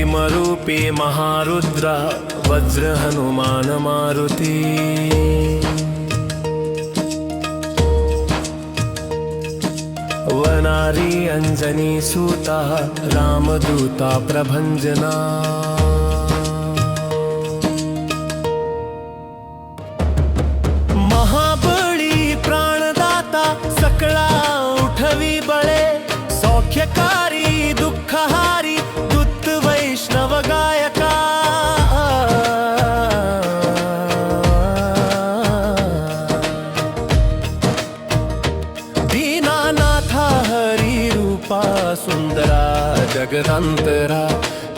भीमरूपी महारुद्र वज्र हनुमान मारुती। वनारी अंजनी सूता रामदूता प्रभंजना। महाबळी प्राणदाता सकळा उठवी बळे। सौख्यकारी दुःखहारी दूत वैष्णव गायका। दीनानाथा हरी रूपा सुंदरा जगदंतरा।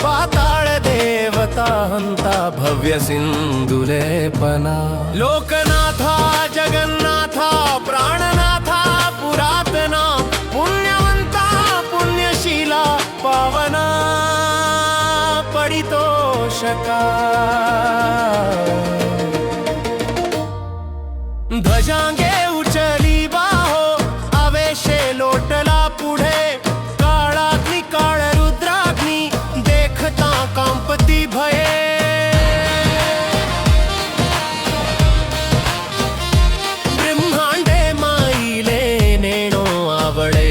पाताळ देवता हंता भव्य सिंधुलेपना। लोकनाथा जगन्नाथा प्राणनाथा पुरातना। पुण्यवंता पुण्यशीला पावना परितोषका। ध्वजांगे उचली बाहो आवेशे लोटला पुढे। काळाग्नी काळ रुद्राग्नी देखता कांपती भये। ब्रह्मांडे माईले नेणो आवळे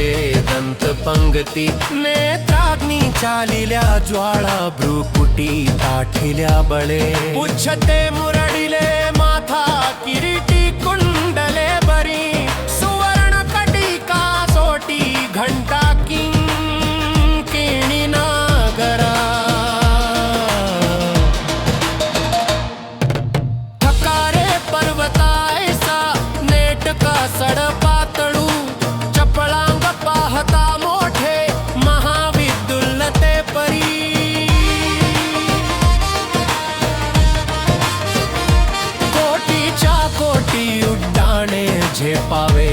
दंत पंगती। नेत्राग्नी चालिल्या ज्वाळा भ्रुकुटी ताठिल्या बळे। उच्छते मुरडिले माथा किरीटी कुंडले बरी। सुवर्ण कटिका सोटी घंटा किंकिणी नागरा। थकारे पर्वतायसा नेटका सडपातळू। चपळांग पाहता मोठे महाविदुल्लते परी। कोटीच्या कोटी उड्डाणे झेपावे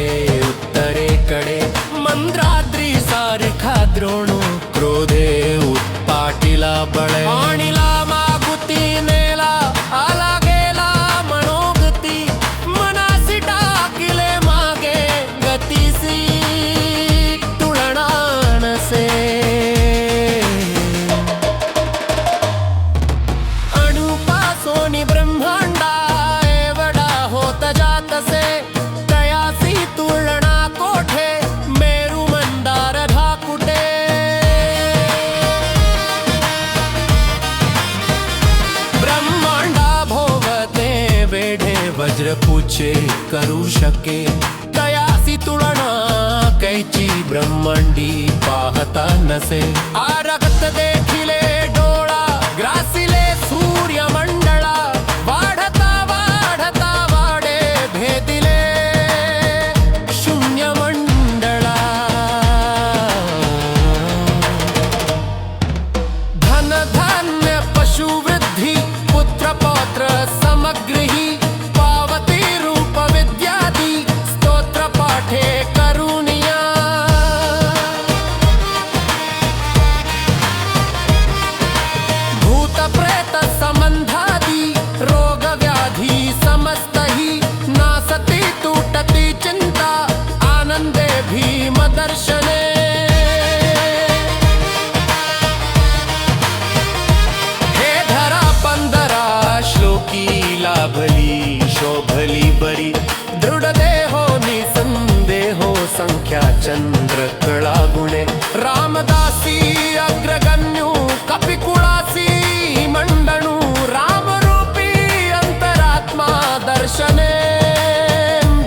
उत्तरेकडे। मंद्राद्री सारखा द्रोणू क्रोधे उत्पाटीला बळे। आणिला मागुती नेला आला गेला मनोगती। मनासी टाकिले मागे गतीसी तुळना नसे। अणुपासोनी ब्रह्मांडा एवढा होत जातसे। तयासी तुळना कोठे मेरू मंदार धाकुटे। ब्रह्मांडा भोवते वेढे वज्रपूचे करू शके। तयासी तुळना कैची ब्रह्मांडी पाहता नसे। आरगत देखिले डोळा ग्रासिले सूर्यमंडळा। वाढता वाढता वाडे भेदिले शून्यमंडळा। धन धान्य पशुवृद्धी पुत्र पौत्र समग्रही। पावती रूप विद्यादी स्तोत्र पाठे करुनिया। भूत प्रेत संबंधादी रोग व्याधी समस्तही। नासती तुटती चिंता आनंदे भीम दर्शने। हे धरा 15 श्लोकी लाभली शोभली बरी। दृढ देहो निसंदेहो संख्या चंद्र कळा गुणे। रामदासी अग्रगण्यू कपिकुळासी मंडणू। रामरूपी अंतरात्मा दर्शने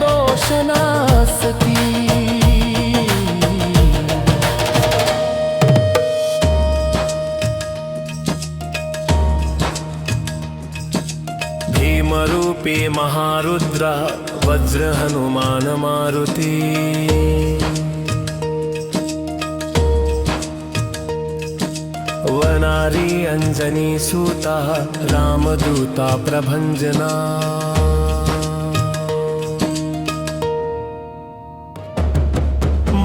दोषनासती। भीमरूपी महारुद्र वज्र हनुमान मारुती। वनारी अंजनी सूता रामदूता प्रभंजना।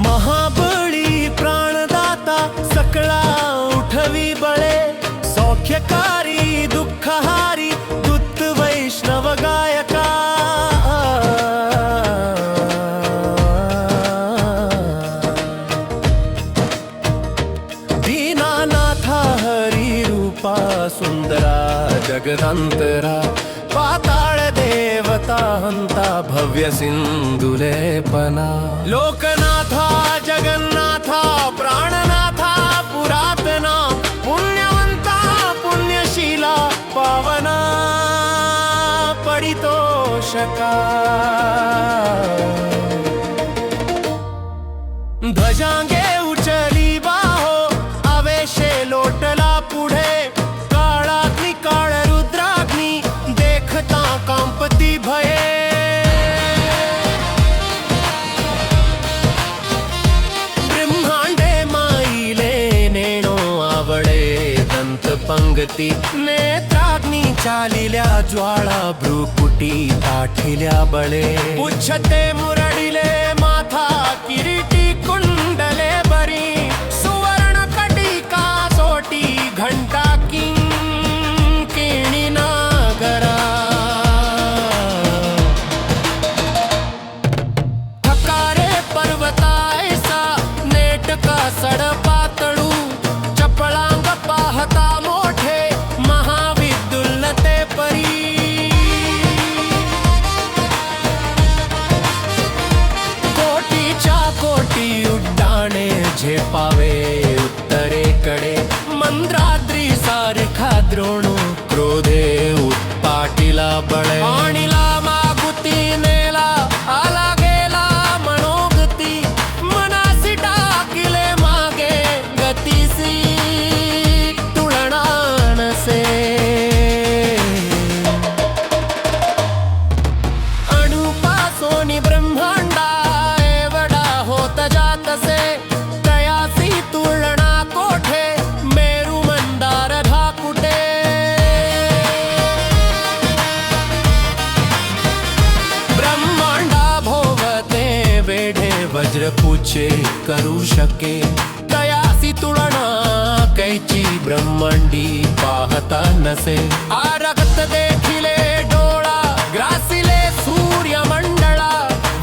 महाबळी प्राणदाता सकळा उठवी बळे। सौख्यकारी दुःखहारी दूत वैष्णव गायका। दीनानाथा हरी रूप रूपा सुंदरा जगदंतरा पाताळ देवता हंता भव्य सिंधुलेपना लोकनाथा जगन्नाथा प्राणनाथा पुरातना पुण्यवंता पुण्यशीला पावना परितोषका ध्वजांगे उचली बाहो आवेशे लोटला पुढे काळाग्नी काळ रुद्राग्नी देखता कांपती भये ब्रह्मांडे माईले नेणो आवडे दंत पंगती नेत्राग्नी चालिल्या ज्वाळा भ्रुकुटी ताठिल्या बळे उच्छते मुरडिले माथा किरीटी कुंडले बरी सुवर्ण कटिका सोटी घंटा किंकिणी नागरा थकारे पर्वतायसा नेटका सडपातळू चपळांग पाहता मोठे महाविदुल्लते परी कोटी उड्डाणे झेपावे उत्तरेकडे मंद्राद्री सारखा द्रोणू क्रोधे उत्पाटीला बळे आणिला मागुती नेला आला गेला मनोगती मनासी टाकिले मागे गतीसी तुळणा नसे अणुपासोनी ब्रह्मांडा जातसे तयासी तुलना कोठे मेरू मंदार धाकुटे ब्रह्मांडा भोवते वेढे वज्रपुचे करू शके तयासी तुलना कैची ब्रह्मांडी पाहता नसे आरगत देखिले डोळा ग्रासिले सूर्यमंडळा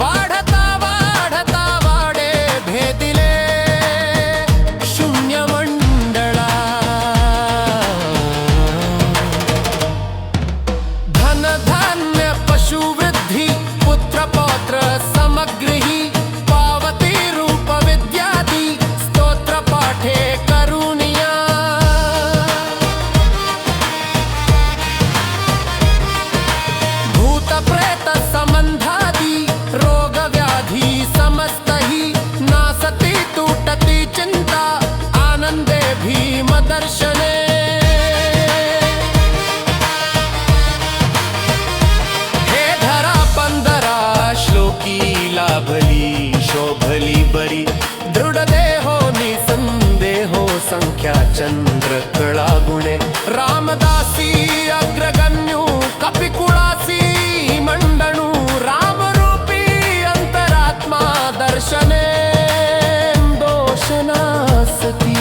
वाढता भेदिले शून्य मंडळा धन धान्य पशुवृद्धी पुत्र पौत्र समग्रही पावती रूप विद्यादी स्तोत्र पाठे करुनिया भूत प्रेत संबंधादी रोग व्याधी समस्तही नासती तुटती चिंता आनंदे भीम दर्शने हे धरा 15 श्लोकी लाभली शोभली बरी दृढ देहो निसंदेहो संख्या चंद्र कळा गुणे रामदासी अग्रगण्यू कपिकुळासी मंडणू रामरूपी अंतरात्मा दर्शने दोषनासती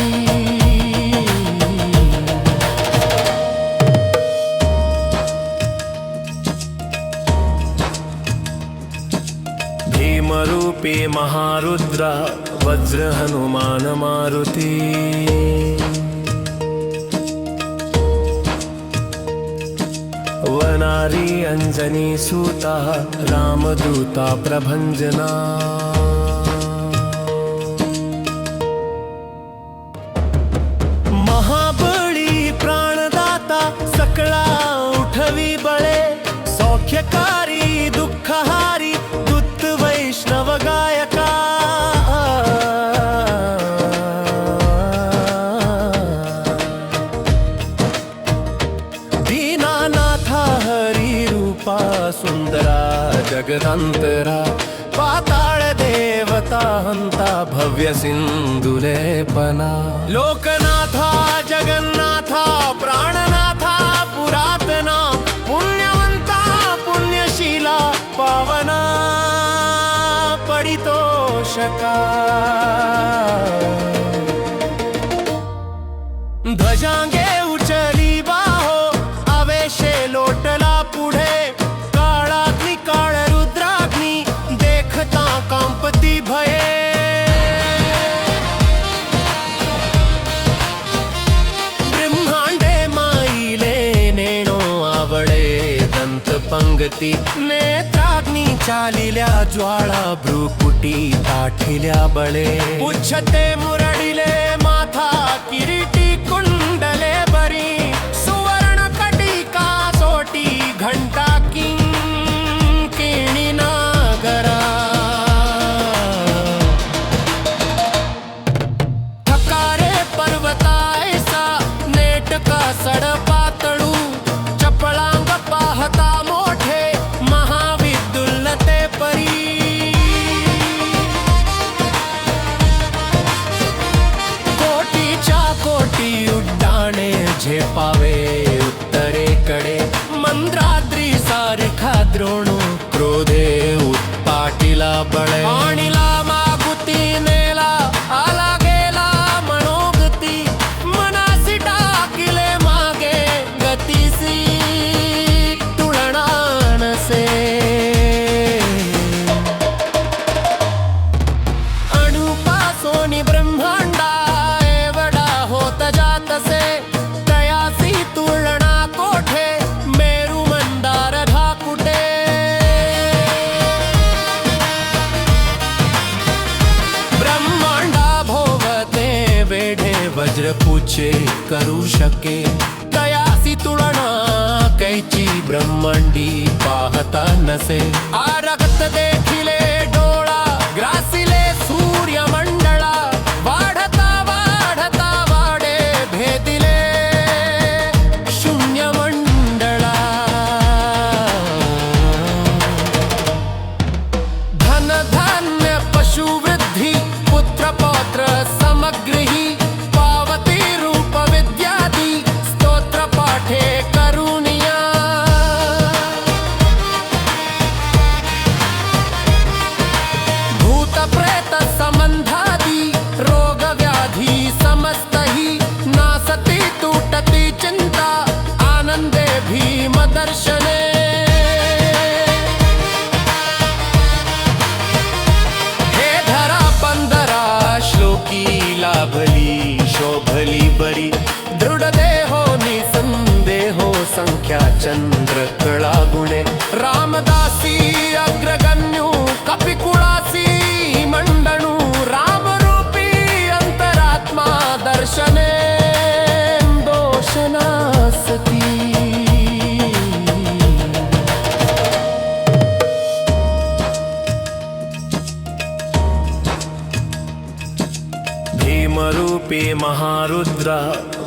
भीमरूपी महारुद्रा वज्र हनुमान मारुती वनारी अंजनी सूता रामदूता प्रभंजना महाबळी प्राणदाता सकळा उठवी बळे सौख्यकारी दुःखहारी दूत वैष्णव गायका दीनानाथा हरी रूपा सुंदरा जगदंतरा पाताळ देवता हंता भव्य सिंधुलेपना लोकनाथा जगन्नाथा प्राणनाथा पुरातना पुण्यवंता पुण्यशीला पावना परितोषका ध्वजांगे उचली बाहो आवेशे लोटला पुढे काळाग्नी काळ रुद्राग्नी देखता कांपती भये ब्रह्मांडे पंगती नेत्राग्नी चालिल्या ज्वाळा भ्रुकुटी ताठिल्या बळे उच्छते मुरडिले माथा किरीटी कुंडले बरी सुवर्ण कटिका सोटी घंटा किंकिणी नागरा थकारे पर्वतायसा नेटका सडपातळू चपळांग पाहता मोठे महाविदुल्लते परी कोटीच्या कोटी उड्डाणे झेपावे उत्तरेकडे मंद्राद्री सारखा द्रोणू क्रोधे उत्पाटीला बळे आणिला मागुती नेला आला गेला मनोगती मनासी टाकिले मागे गतीसी तुळना नसे अणुपासोनी ब्रह्मांडा एवढा होत जातसे तयासी तुळना कोठे मेरू मंदार धाकुटे ब्रह्मांडा भोवते वेढे वज्रपुचे करू शके तयासी तुळना कैची ब्रह्मांडी पाहता नसे आरगत देखिले डोळा ग्रासिले सूर्यमंडळा वाढता वाढता वाडे भेदिले शून्यमंडळा धन धान्य पशुवृद्धी पुत्र पौत्र समग्रही पावती रूप विद्यादी स्तोत्र पाठे करुणिया भूत प्रेत संबंधादी रोग व्याधी समस्तही नासती तुटती चिंता आनंदे भीम दर्शने हे धरा पंधरा श्लोकी लाभली शोभली बरी दृढ देहो निसंदेहो संख्या चंद्र कळा गुणे रामदासी अग्रगण्यू कपिकुळासी मंडणू रामरूपी अंतरात्मा दर्शने दोषनासती भीमरूपी महारुद्रा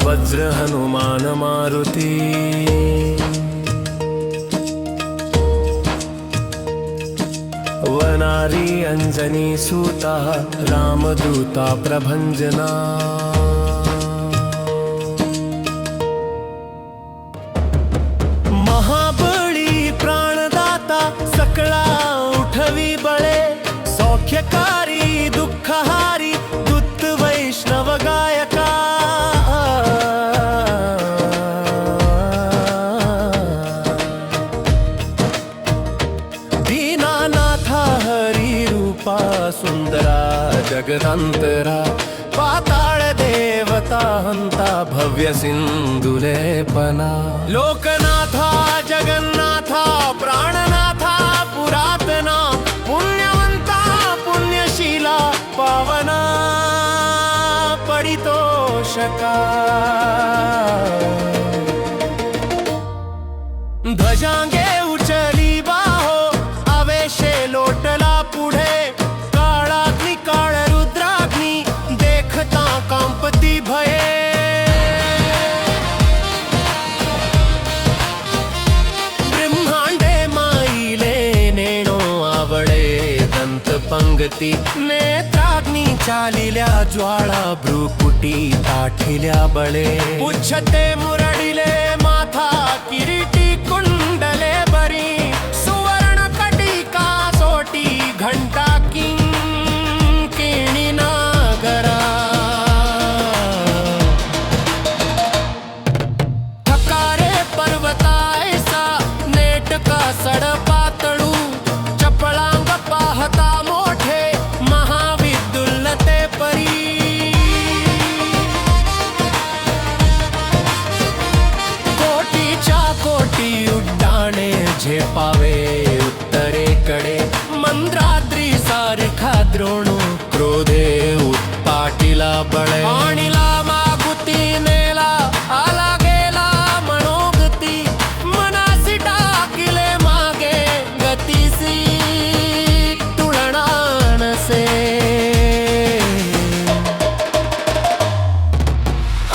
वज्र हनुमान मारुती वनारी अंजनी सूता रामदूता प्रभंजना महाबळी प्राणदाता सकळा उठवी बळे सौख्यकारी दुःखहारी दूत वैष्णव गायका दीनानाथा हरी रूपा सुंदरा जगदंतरा पाताळ देवता हंता भव्य सिंधुलेपना लोकनाथा जगन्नाथा प्राणनाथा पुरातना पुण्यवंता पुण्यशीला पावना परितोषका ध्वजांगे उचली बाहो आवेशे लोटला पुढे काळाग्नी काळ रुद्राग्नी देखता कांपती भये ब्रह्मांडे माईले नेणो आवळे दंत पंगती नेत्राग्नी चालिल्या ज्वाळा भ्रुकुटी ताठिल्या बळे उच्छते मुरडिले माथा किरीटी कुंडले बरी सुवर्ण कटिका सोटी घंटा किंकिणी नागरा थकारे पर्वतायसा नेटका सडपातळू चपळांग पाहता मोठे महाविदुल्लते परी कोटीच्या कोटी बळे आणिला मागुती नेला आला गेला मनोगती मनासी टाकिले मागे गतीसी तुलना नसे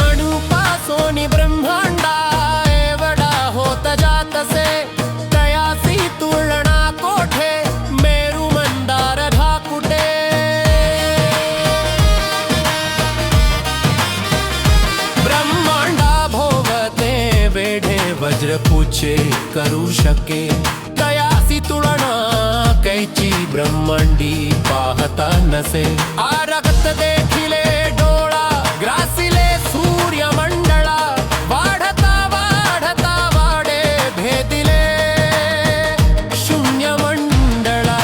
अणुपासोनी ब्रह्मांडा एवढा होत जातसे तयासी तुलना कोठे मेरू मंदार धाकुटे ब्रह्मांडा भोवते वेढे वज्र पूछे करू शके तयासी तुलना कैची ब्रह्मांडी पाहता नसे आरगत देखिले डोळा ग्रासिले सूर्यमंडळा वाढता वाढता वाडे भेदिले शून्य मंडळा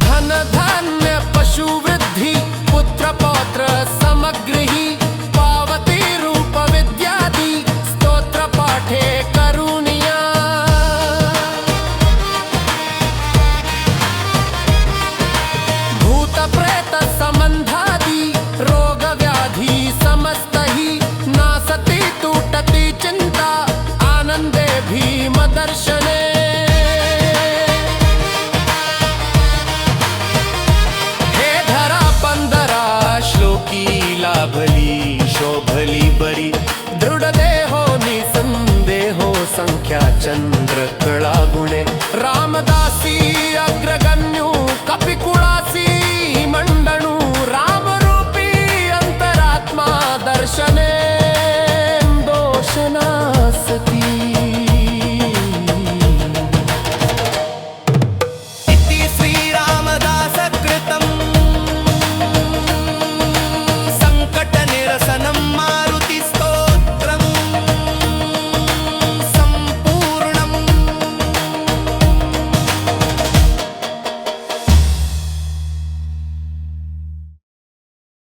धन धान्य पशुवृद्धी पुत्र पौत्र समग्रही पावती रूप विद्यादी स्तोत्र पाठे करुनिया भूत प्रेत संबंधादी रोग व्याधी समस्तही नासती तुटती चिंता आनंदे भीम दर्शने हे धरा 15 श्लोकी लाभली शोभली बरी दृढ देहो निसंदेहो संख्या चंद्र